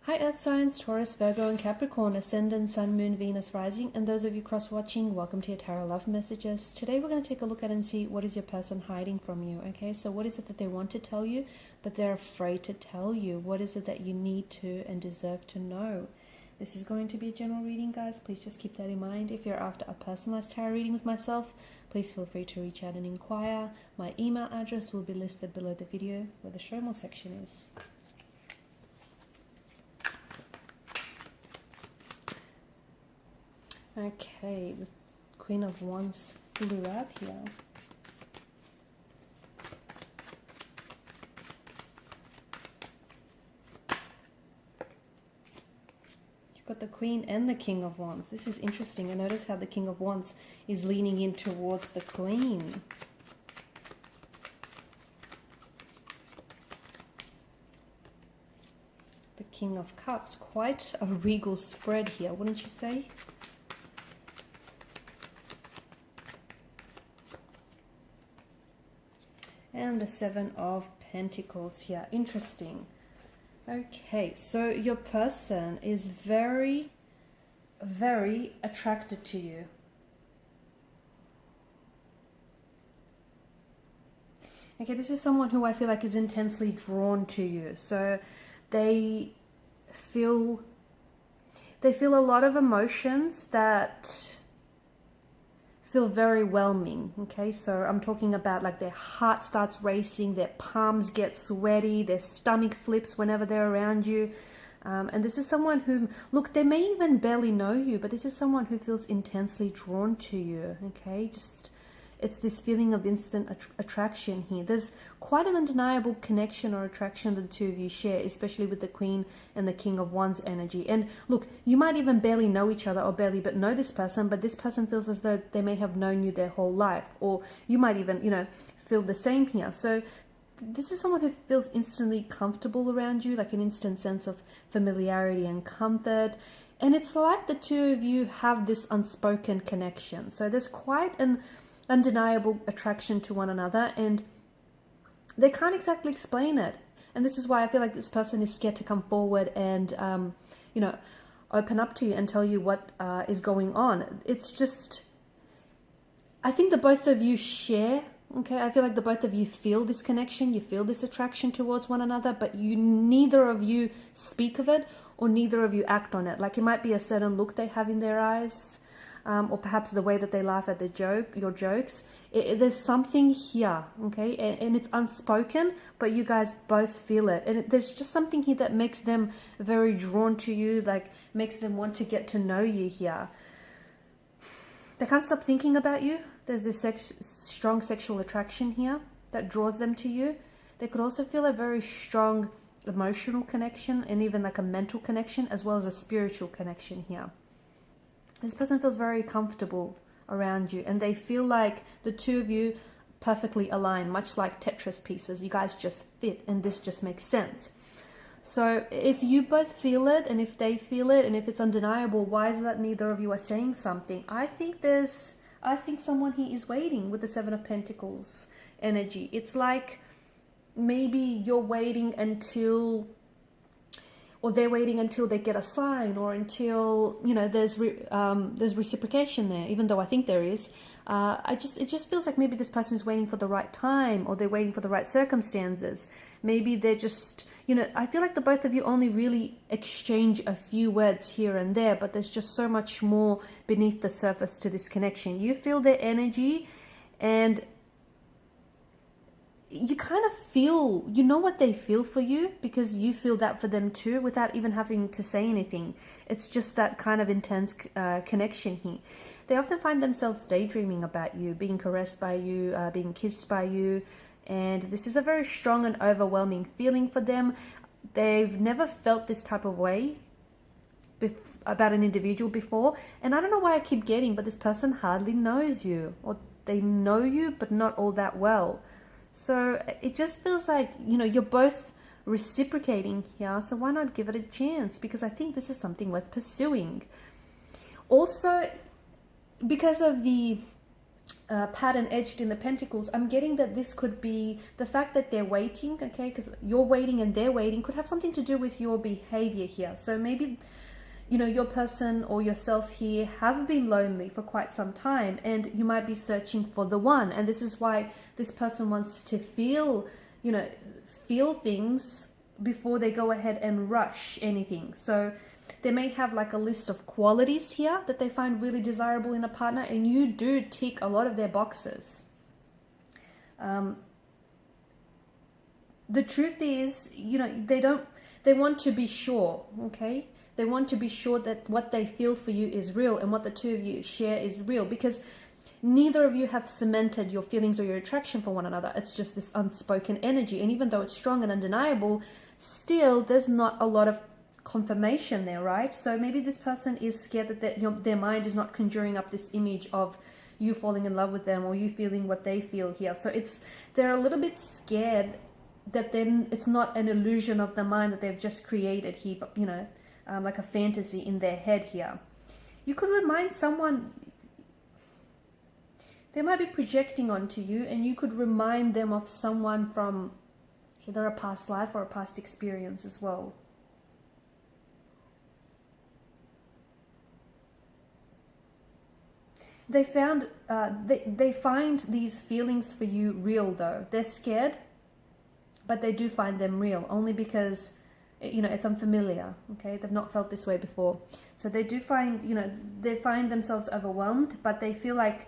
Hi Earth signs, Taurus, Virgo and Capricorn, Ascendant, Sun, Moon, Venus, Rising, and those of you cross-watching, welcome to your Tarot Love Messages. Today we're going to take a look at and see what is your person hiding from you, okay? So what is it that they want to tell you, but they're afraid to tell you? What is it that you need to and deserve to know? This is going to be a general reading, guys. Please just keep that in mind. If you're after a personalized tarot reading with myself, please feel free to reach out and inquire. My email address will be listed below the video where the show more section is. Okay, the Queen of Wands flew out here. You've got the Queen and the King of Wands. This is interesting. I notice how the King of Wands is leaning in towards the Queen. The King of Cups, quite a regal spread here, wouldn't you say? And the Seven of Pentacles here. Interesting. Okay, so your person is very, very attracted to you. Okay, this is someone who I feel like is intensely drawn to you. So they feel a lot of emotions that feel very whelming. Okay, so I'm talking about like their heart starts racing, their palms get sweaty, their stomach flips whenever they're around you. And this is someone who, look, they may even barely know you, but this is someone who feels intensely drawn to you. Okay, just it's this feeling of instant attraction here. There's quite an undeniable connection or attraction that the two of you share, especially with the Queen and the King of Wands energy. And look, you might even barely know each other or barely but know this person, but this person feels as though they may have known you their whole life. Or you might even, you know, feel the same here. So this is someone who feels instantly comfortable around you, like an instant sense of familiarity and comfort. And it's like the two of you have this unspoken connection. So there's quite an undeniable attraction to one another, and they can't exactly explain it. And this is why I feel like this person is scared to come forward and you know, open up to you and tell you what is going on. It's just, I think the both of you share, okay, I feel like the both of you feel this connection, you feel this attraction towards one another, but neither of you speak of it or neither of you act on it. Like it might be a certain look they have in their eyes, or perhaps the way that they laugh at your jokes. There's something here, okay? And it's unspoken, but you guys both feel it. And there's just something here that makes them very drawn to you, like makes them want to get to know you here. They can't stop thinking about you. There's this strong sexual attraction here that draws them to you. They could also feel a very strong emotional connection and even like a mental connection as well as a spiritual connection here. This person feels very comfortable around you and they feel like the two of you perfectly align, much like Tetris pieces. You guys just fit and this just makes sense. So if you both feel it and if they feel it and if it's undeniable, why is it that neither of you are saying something? I think someone here is waiting with the Seven of Pentacles energy. It's like maybe you're waiting until, or they're waiting until they get a sign, or until, you know, there's reciprocation there, even though I think there is. It just feels like maybe this person is waiting for the right time, or they're waiting for the right circumstances. Maybe they're just, you know, I feel like the both of you only really exchange a few words here and there, but there's just so much more beneath the surface to this connection. You feel their energy and you kind of feel, you know what they feel for you because you feel that for them too without even having to say anything. It's just that kind of intense connection here. They often find themselves daydreaming about you, being caressed by you, being kissed by you. And this is a very strong and overwhelming feeling for them. They've never felt this type of way about an individual before. And I don't know why I keep getting, but this person hardly knows you, or they know you, but not all that well. So it just feels like, you know, you're both reciprocating here. So why not give it a chance? Because I think this is something worth pursuing. Also, because of the pattern edged in the pentacles, I'm getting that this could be the fact that they're waiting, okay, because you're waiting and they're waiting, could have something to do with your behavior here. So maybe, you know, your person or yourself here have been lonely for quite some time, and you might be searching for the one. And this is why this person wants to feel, you know, feel things before they go ahead and rush anything. So they may have like a list of qualities here that they find really desirable in a partner, and you do tick a lot of their boxes. The truth is, you know, they want to be sure, okay? They want to be sure that what they feel for you is real and what the two of you share is real, because neither of you have cemented your feelings or your attraction for one another. It's just this unspoken energy. And even though it's strong and undeniable, still there's not a lot of confirmation there, right? So maybe this person is scared that their mind is not conjuring up this image of you falling in love with them or you feeling what they feel here. So they're a little bit scared that then it's not an illusion of the mind that they've just created here, but, you know, like a fantasy in their head here. You could remind someone, they might be projecting onto you, and you could remind them of someone from either a past life or a past experience as well. They find these feelings for you real though. They're scared, but they do find them real, only because, you know, it's unfamiliar, okay? They've not felt this way before. So they do find, you know, they find themselves overwhelmed, but they feel like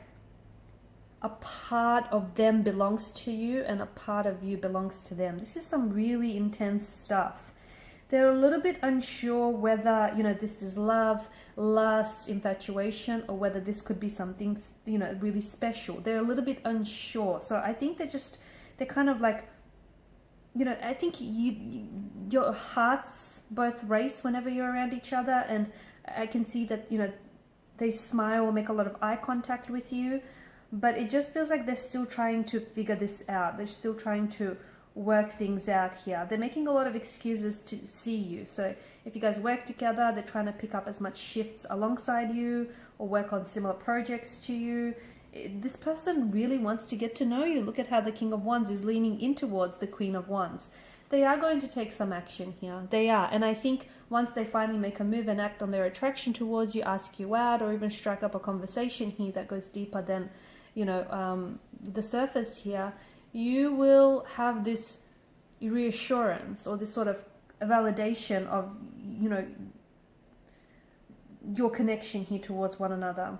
a part of them belongs to you and a part of you belongs to them. This is some really intense stuff. They're a little bit unsure whether, you know, this is love, lust, infatuation, or whether this could be something, you know, really special. They're a little bit unsure. So I think they're kind of like, you know, I think your hearts both race whenever you're around each other. And I can see that, you know, they smile or make a lot of eye contact with you. But it just feels like they're still trying to figure this out. They're still trying to work things out here. They're making a lot of excuses to see you. So if you guys work together, they're trying to pick up as much shifts alongside you or work on similar projects to you. This person really wants to get to know you. Look at how the King of Wands is leaning in towards the Queen of Wands. They are going to take some action here. They are. And I think once they finally make a move and act on their attraction towards you, ask you out, or even strike up a conversation here that goes deeper than, you know, the surface here, you will have this reassurance or this sort of validation of, you know, your connection here towards one another.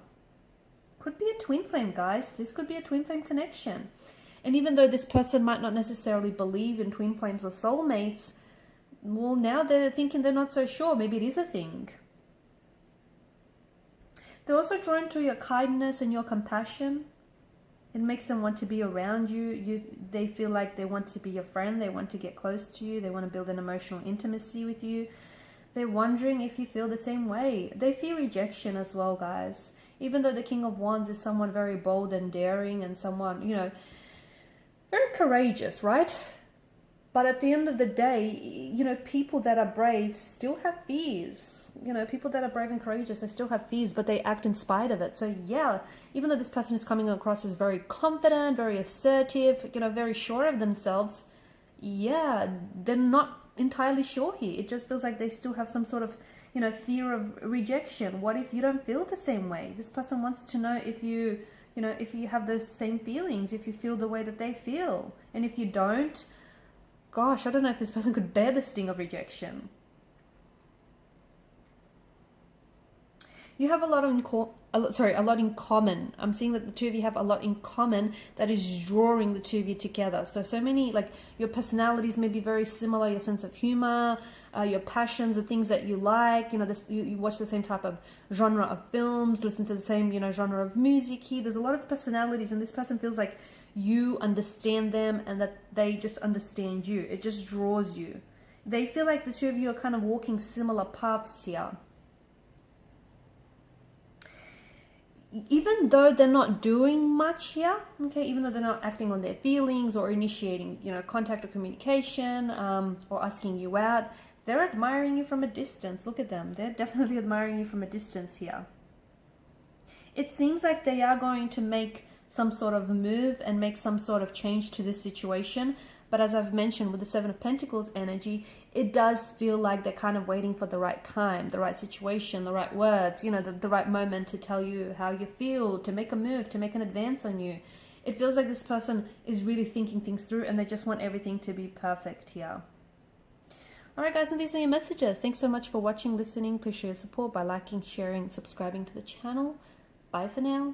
Could be a twin flame, guys. This could be a twin flame connection. And even though this person might not necessarily believe in twin flames or soulmates, well, now they're thinking they're not so sure. Maybe it is a thing. They're also drawn to your kindness and your compassion. It makes them want to be around you. They feel like they want to be your friend. They want to get close to you. They want to build an emotional intimacy with you. They're wondering if you feel the same way. They fear rejection as well, guys. Even though the King of Wands is someone very bold and daring and someone, you know, very courageous, right? But at the end of the day, you know, people that are brave still have fears. You know, people that are brave and courageous, they still have fears, but they act in spite of it. So yeah, even though this person is coming across as very confident, very assertive, you know, very sure of themselves, yeah, they're not entirely sure here. It just feels like they still have some sort of, you know, fear of rejection. What if you don't feel the same way? This person wants to know if you know, if you have those same feelings, if you feel the way that they feel. And if you don't, gosh, I don't know if this person could bear the sting of rejection. You have a lot in common. I'm seeing that the two of you have a lot in common that is drawing the two of you together. So many, like, your personalities may be very similar, your sense of humor, your passions, the things that you like, you know, you watch the same type of genre of films, listen to the same, you know, genre of music here. There's a lot of personalities, and this person feels like you understand them and that they just understand you. It just draws you. They feel like the two of you are kind of walking similar paths here. Even though they're not doing much here, okay, even though they're not acting on their feelings or initiating, you know, contact or communication, or asking you out, they're admiring you from a distance. Look at them. They're definitely admiring you from a distance here. It seems like they are going to make some sort of move and make some sort of change to this situation. But as I've mentioned with the Seven of Pentacles energy, it does feel like they're kind of waiting for the right time, the right situation, the right words, you know, the right moment to tell you how you feel, to make a move, to make an advance on you. It feels like this person is really thinking things through and they just want everything to be perfect here. Alright guys, and these are your messages. Thanks so much for watching, listening. Please show your support by liking, sharing, subscribing to the channel. Bye for now.